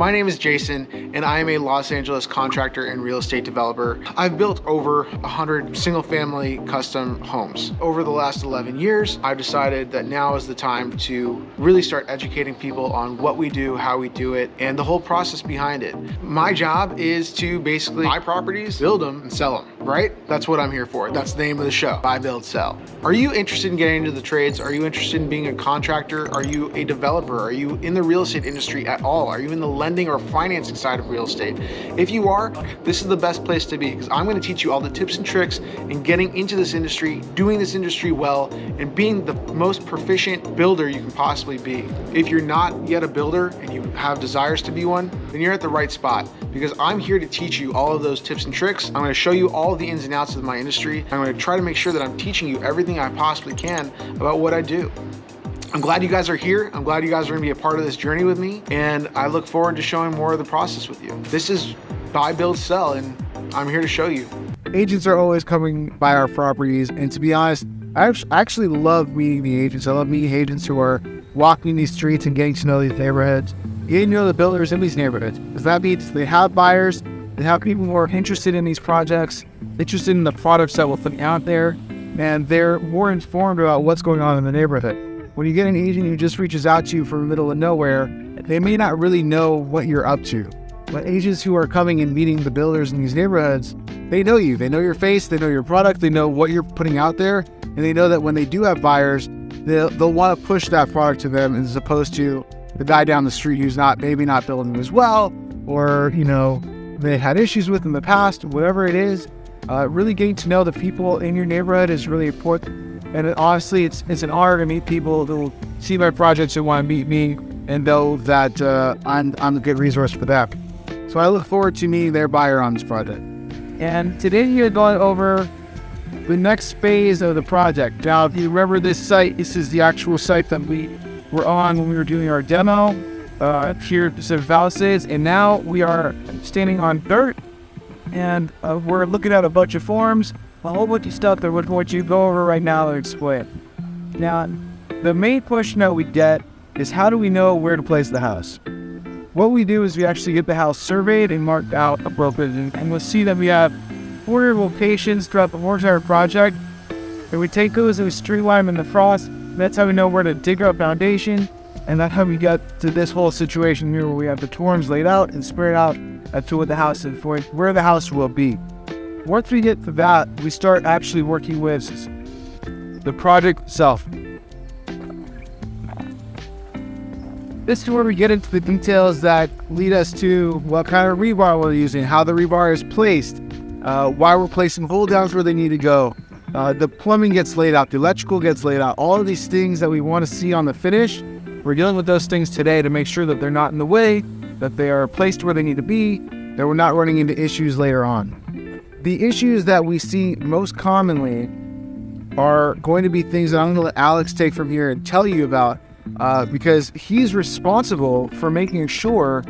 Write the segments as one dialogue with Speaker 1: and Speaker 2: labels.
Speaker 1: My name is Jason, and I am a Los Angeles contractor and real estate developer. I've built over 100 single-family custom homes. Over the last 11 years, I've decided that now is the time to really start educating people on what we do, how we do it, and the whole process behind it. My job is to basically buy properties, build them, and sell them, right? That's what I'm here for. That's the name of the show, buy, build, sell. Are you interested in getting into the trades? Are you interested in being a contractor? Are you a developer? Are you in the real estate industry at all? Are you in the lending or financing side of real estate? If you are, this is the best place to be, because I'm going to teach you all the tips and tricks in getting into this industry, doing this industry well, and being the most proficient builder you can possibly be. If you're not yet a builder and you have desires to be one, then you're at the right spot, because I'm here to teach you all of those tips and tricks. I'm going to show you all of the ins and outs of my industry. I'm going to try to make sure that I'm teaching you everything I possibly can about what I do. I'm glad you guys are here. I'm glad you guys are gonna be a part of this journey with me, and I look forward to showing more of the process with you. This is buy, build, sell, and I'm here to show you.
Speaker 2: Agents are always coming by our properties, and to be honest, I actually love meeting the agents. I love meeting agents who are walking these streets and getting to know these neighborhoods, getting to know the builders in these neighborhoods, because that means they have buyers, they have people who are interested in these projects, interested in the products that we'll put out there, and they're more informed about what's going on in the neighborhood. When you get an agent who just reaches out to you from the middle of nowhere, they may not really know what you're up to. But agents who are coming and meeting the builders in these neighborhoods, they know you. They know your face, they know your product, they know what you're putting out there, and they know that when they do have buyers, they'll want to push that product to them, as opposed to the guy down the street who's maybe not building as well, or they had issues with in the past, whatever it is. Really getting to know the people in your neighborhood is really important. And honestly, it's an honor to meet people who see my projects and want to meet me and know that I'm a good resource for them. So I look forward to meeting their buyer on this project. And today you're going over the next phase of the project. Now, if you remember this site, this is the actual site that we were on when we were doing our demo here at Pacific Palisades. And now we are standing on dirt, and we're looking at a bunch of forms. A whole bunch of stuff that we're going to go over right now and explain. Now, the main question that we get is, how do we know where to place the house? What we do is we actually get the house surveyed and marked out appropriately, and we'll see that we have 4 locations throughout the whole entire project. And we take those and we streamline them in the frost. That's how we know where to dig our foundation, and that's how we got to this whole situation here, where we have the forms laid out and spread out to what the house is for, where the house will be. Once we get to that, we start actually working with the project itself. This is where we get into the details that lead us to what kind of rebar we're using, how the rebar is placed, why we're placing hold downs where they need to go. The plumbing gets laid out, the electrical gets laid out, all of these things that we want to see on the finish. We're dealing with those things today to make sure that they're not in the way, that they are placed where they need to be, that we're not running into issues later on. The issues that we see most commonly are going to be things that I'm going to let Alex take from here and tell you about, because he's responsible for making sure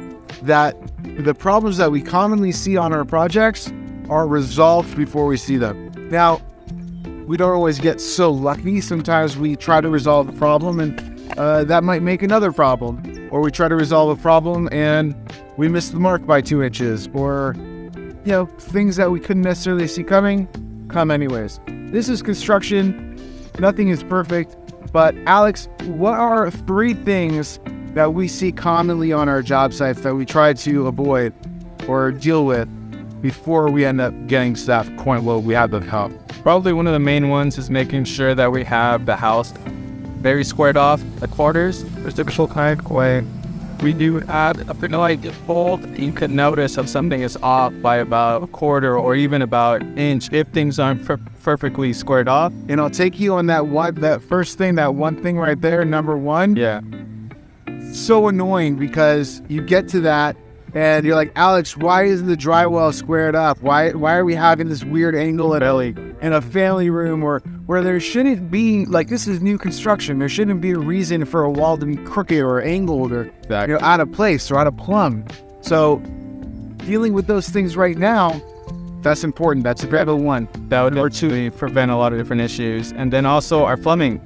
Speaker 2: that the problems that we commonly see on our projects are resolved before we see them. Now, we don't always get so lucky. Sometimes we try to resolve a problem and that might make another problem, or we try to resolve a problem and we miss the mark by 2 inches, or things that we couldn't necessarily see coming, come anyways. This is construction. Nothing is perfect. But Alex, what are 3 things that we see commonly on our job sites that we try to avoid or deal with before we end up getting to that point where we have the help?
Speaker 3: Probably one of the main ones is making sure that we have the house very squared off, the quarters, the typical kind of way. We do add a penalty default. You can notice if something is off by about a quarter or even about an inch if things aren't perfectly squared off.
Speaker 2: And I'll take you on that one thing right there, number 1.
Speaker 3: Yeah.
Speaker 2: So annoying, because you get to that and you're like, Alex, why isn't the drywall squared up? Why are we having this weird angle in a family room, or where there shouldn't be, like, this is new construction. There shouldn't be a reason for a wall to be crooked or angled or out of place or out of plumb. So dealing with those things right now, that's important. That's level 1.
Speaker 3: That would actually prevent a lot of different issues. And then also our plumbing.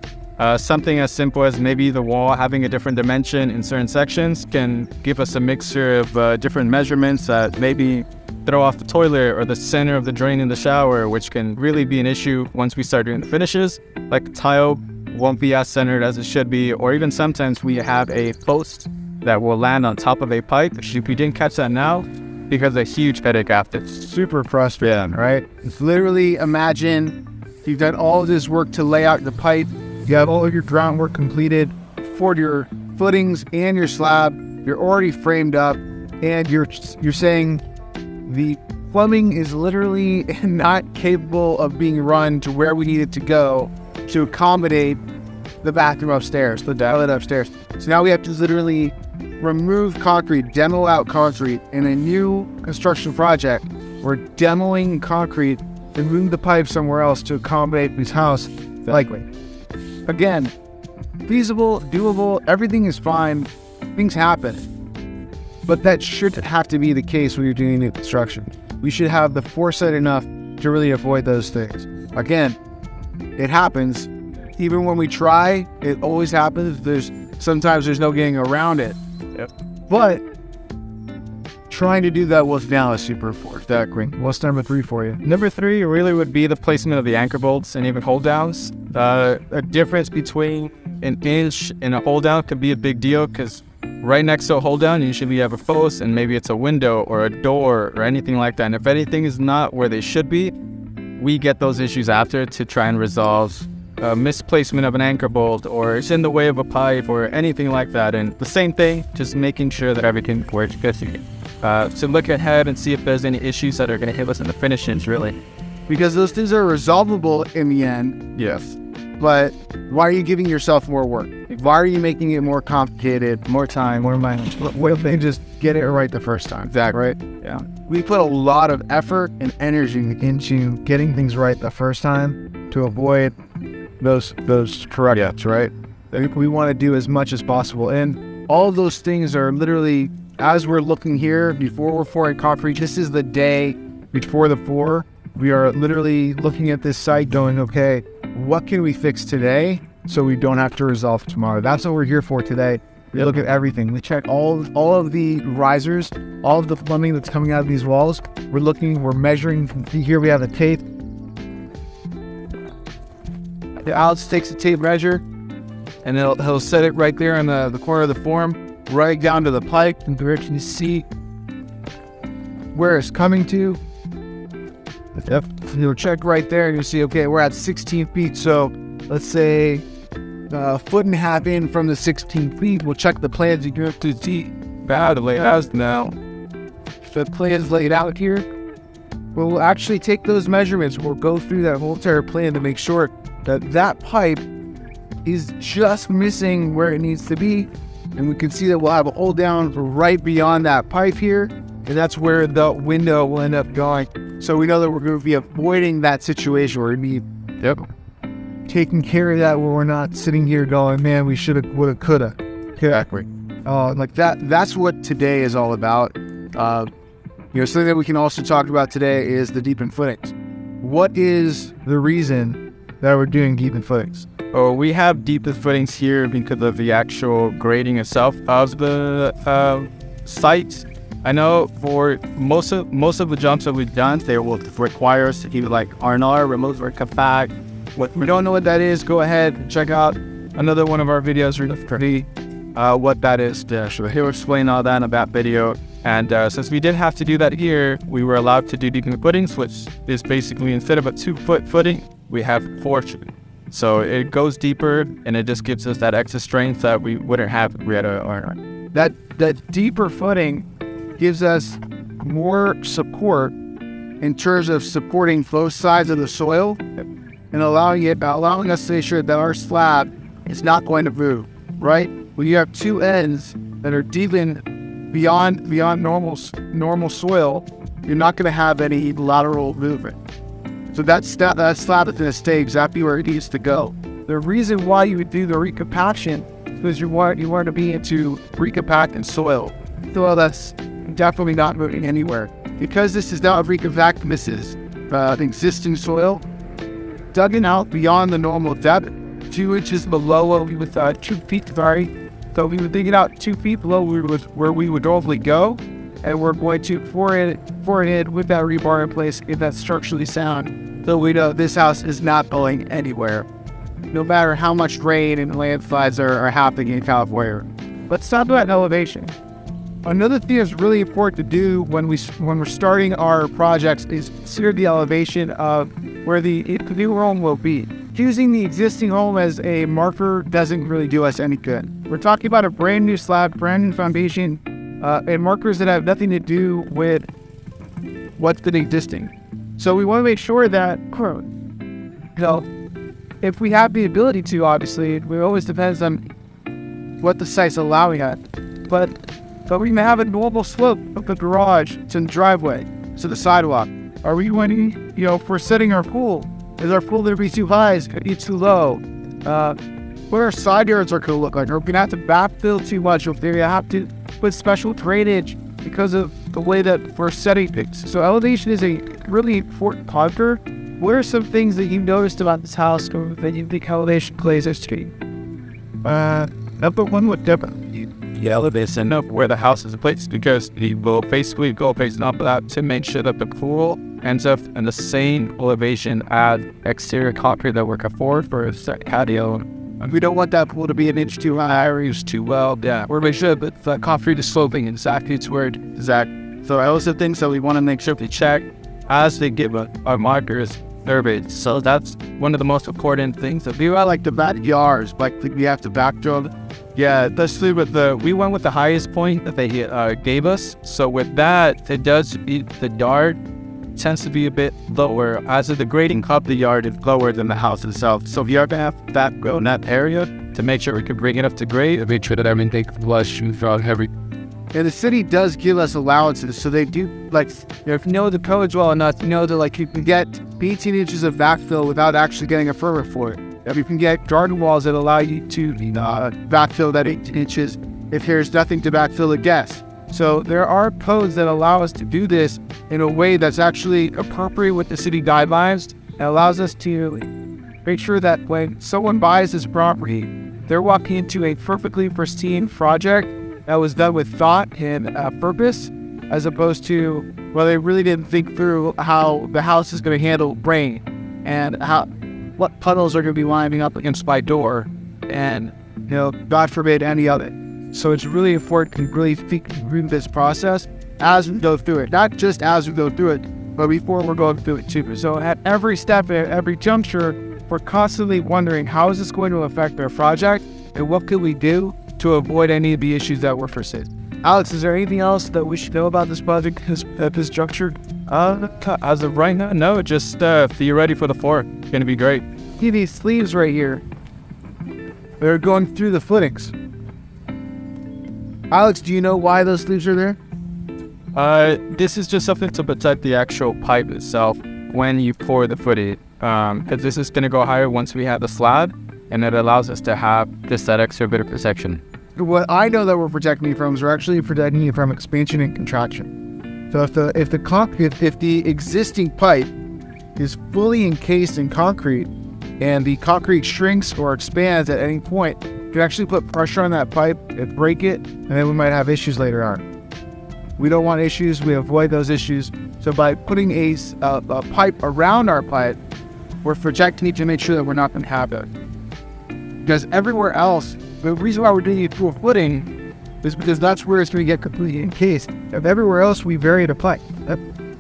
Speaker 3: Something as simple as maybe the wall having a different dimension in certain sections can give us a mixture of different measurements that maybe throw off the toilet or the center of the drain in the shower, which can really be an issue once we start doing the finishes. Like tile won't be as centered as it should be, or even sometimes we have a post that will land on top of a pipe. If we didn't catch that now, because a huge headache after.
Speaker 2: Super frustrating, right? It's literally, imagine you've done all of this work to lay out the pipe. You have all of your groundwork completed for your footings and your slab. You're already framed up, and you're saying the plumbing is literally not capable of being run to where we need it to go to accommodate the bathroom upstairs, the toilet upstairs. So now we have to literally remove concrete, demo out concrete in a new construction project. We're demoing concrete and moving the pipe somewhere else to accommodate this house. Likely. Again, feasible, doable, everything is fine, things happen. But that shouldn't have to be the case when you're doing new construction. We should have the foresight enough to really avoid those things. Again, it happens. Even when we try, it always happens. Sometimes there's no getting around it.
Speaker 3: Yep.
Speaker 2: But trying to do that was now a super important. What's number 3 for you?
Speaker 3: Number 3 really would be the placement of the anchor bolts and even hold downs. A difference between an inch and a hold down could be a big deal, because right next to a hold down, usually you have a post and maybe it's a window or a door or anything like that. And if anything is not where they should be, we get those issues after to try and resolve misplacement of an anchor bolt, or it's in the way of a pipe or anything like that. And the same thing, just making sure that everything works good. To look ahead and see if there's any issues that are going to hit us in the finishes, really.
Speaker 2: Because those things are resolvable in the end.
Speaker 3: Yes.
Speaker 2: But why are you giving yourself more work? Why are you making it more complicated, more time, more money? What if they just get it right the first time?
Speaker 3: Exactly.
Speaker 2: Right?
Speaker 3: Yeah.
Speaker 2: We put a lot of effort and energy into getting things right the first time to avoid those corrections, right? We want to do as much as possible. And all of those things are literally, as we're looking here, before we're pouring concrete, this is the day before the pour. We are literally looking at this site going, okay, what can we fix today so we don't have to resolve tomorrow? That's what we're here for today. We look at everything. We check all of the risers, all of the plumbing that's coming out of these walls. We're measuring. Here we have the tape. Alex takes a tape measure, and he'll set it right there in the corner of the form, right down to the pipe, and where you can see where it's coming to. Yep. You'll check right there, and you see, okay, we're at 16 feet. So let's say a foot and a half in from the 16 feet. We'll check the plans. You go to see how to lay it out now. The plan's laid out here. We'll actually take those measurements. We'll go through that whole entire plan to make sure that pipe is just missing where it needs to be. And we can see that we'll have a hold down right beyond that pipe here. And that's where the window will end up going. So we know that we're going to be avoiding that situation where we be taking care of that, where we're not sitting here going, man, we should have, would have, could have.
Speaker 3: Exactly.
Speaker 2: Like that's what today is all about. Something that we can also talk about today is the deepened footings. What is the reason that we're doing deepened footings?
Speaker 3: Oh, we have deepened footings here because of the actual grading itself of the site. I know for most of the jumps that we've done, they will require us to keep like R&R, remote or compact. What we don't know what that is, go ahead and check out another one of our videos what that is. So he'll explain all that in that video. And since we did have to do that here, we were allowed to do deepened footings, which is basically instead of a 2-foot footing, we have 4 feet. So it goes deeper, and it just gives us that extra strength that we wouldn't have if we had a R&R.
Speaker 2: That deeper footing gives us more support in terms of supporting both sides of the soil and allowing us to make sure that our slab is not going to move, right? When you have 2 ends that are deepened beyond normal soil, you're not going to have any lateral movement. So that slab is going to stay exactly where it needs to go. The reason why you would do the recompaction is because you want to be into recompacting soil that's definitely not moving anywhere. Because this is not a recompact, this is existing soil, dug out beyond the normal depth 2 inches below what we would 2 feet. Sorry, so we would dig it out 2 feet below where we would normally go, and we're going to pour it in with that rebar in place, get that structurally sound, so we know this house is not going anywhere, no matter how much rain and landslides are happening in California. Let's talk about elevation. Another thing that's really important to do when we're starting our projects is consider the elevation of where the new home will be. Choosing the existing home as a marker doesn't really do us any good. We're talking about a brand new slab, brand new foundation, and markers that have nothing to do with what's been existing. So we want to make sure that, if we have the ability to, obviously, it always depends on what the site's allowing us. But we may have a normal slope of the garage to the driveway, to the sidewalk. Are we going to, if we're setting our pool, is our pool going to be too high? Is it going to be too low? What our side yards are going to look like? Are we going to have to backfill too much? Or are we going to have to put special drainage because of the way that we're setting things? So elevation is a really important factor. What are some things that you've noticed about this house or that you think elevation plays a street?
Speaker 3: Number one would definitely the elevation of where the house is placed, because we will basically go based off of that to make sure that the pool ends up in the same elevation as exterior concrete that we can afford for a set patio.
Speaker 2: And we don't want that pool to be an inch too high or inch too low.
Speaker 3: Yeah, we're making sure that the concrete is sloping exactly to where it is at.
Speaker 2: So those are things that we want to make sure
Speaker 3: we check as they give our markers surveyed. So that's one of the most important things.
Speaker 2: We like the backyards, like we have to backdrop.
Speaker 3: Yeah, especially we went with the highest point that they gave us. So with that, the yard tends to be a bit lower, as the grading of the yard is lower than the house itself. So we have to have that go in that area to make sure we can bring it up to grade and make sure that everything flush throughout every.
Speaker 2: And the city does give us allowances, so they do, if you know the codes well enough, you know that you can get 18 inches of backfill without actually getting a permit for it. If you can get garden walls that allow you to backfill that 18 inches if there's nothing to backfill against. So there are codes that allow us to do this in a way that's actually appropriate with the city guidelines, and allows us to make sure that when someone buys this property, they're walking into a perfectly pristine project that was done with thought and purpose, as opposed to, they really didn't think through how the house is going to handle rain and what puddles are going to be lining up against my door, and, God forbid, any of it. So it's really important to really think through this process as we go through it, not just as we go through it, but before we're going through it too. So at every step, at every juncture, we're constantly wondering, how is this going to affect our project, and what can we do to avoid any of the issues that we're foreseeing? Alex, is there anything else that we should know about this project at this juncture?
Speaker 3: As of right now, no, just be ready for the floor. It's going to be great.
Speaker 2: See these sleeves right here. They're going through the footings. Alex, do you know why those sleeves are there?
Speaker 3: This is just something to protect the actual pipe itself when you pour the footing. Because this is going to go higher once we have the slab, and it allows us to have just that extra bit of protection.
Speaker 2: What I know that we're protecting you from is we're actually protecting you from expansion and contraction. So if the existing pipe is fully encased in concrete, and the concrete shrinks or expands at any point, you can actually put pressure on that pipe and break it, and then we might have issues later on. We don't want issues. We avoid those issues. So by putting a pipe around our pipe, we're protecting it to make sure that we're not going to have it. Because everywhere else, the reason why we're doing it through a footing is because that's where it's going to get completely encased. If everywhere else we bury the pipe,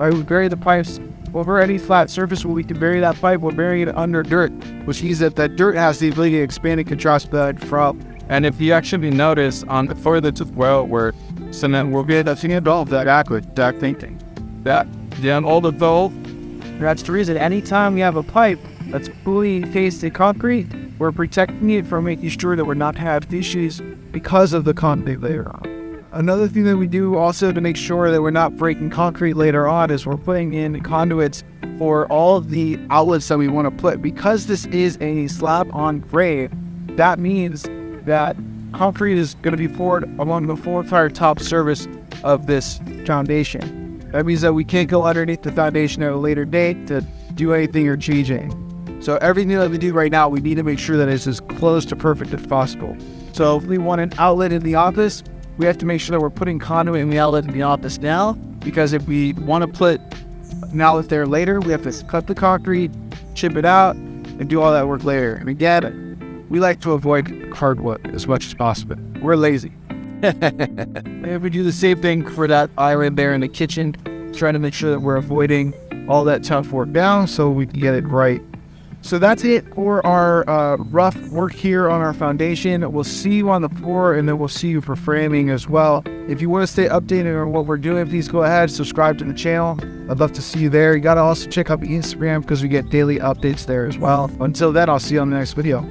Speaker 2: I would bury the pipes over any flat surface where we can bury that pipe, we're burying it under dirt, which means that dirt has the ability to expand and contrast from.
Speaker 3: And if you actually notice on the further to the well, where cement will be that's involved that thinking. That down all the valve.
Speaker 2: That's the reason. Anytime we have a pipe that's fully encased in concrete, we're protecting it from making sure that we're not having issues because of the concrete later on. Another thing that we do also to make sure that we're not breaking concrete later on is we're putting in conduits for all of the outlets that we want to put. Because this is a slab on grade, that means that concrete is going to be poured along the full entire top surface of this foundation. That means that we can't go underneath the foundation at a later date to do anything or change anything. So everything that we do right now, we need to make sure that it's as close to perfect as possible. So if we want an outlet in the office, we have to make sure that we're putting conduit in the outlet in the office now, because if we want to put an outlet there later, we have to cut the concrete, chip it out, and do all that work later. And again, we like to avoid hardwood as much as possible. We're lazy. And we do the same thing for that island there in the kitchen, trying to make sure that we're avoiding all that tough work down so we can get it right. So that's it for our rough work here on our foundation. We'll see you on the floor, and then we'll see you for framing as well. If you want to stay updated on what we're doing, please go ahead, subscribe to the channel. I'd love to see you there. You got to also check out the Instagram because we get daily updates there as well. Until then, I'll see you on the next video.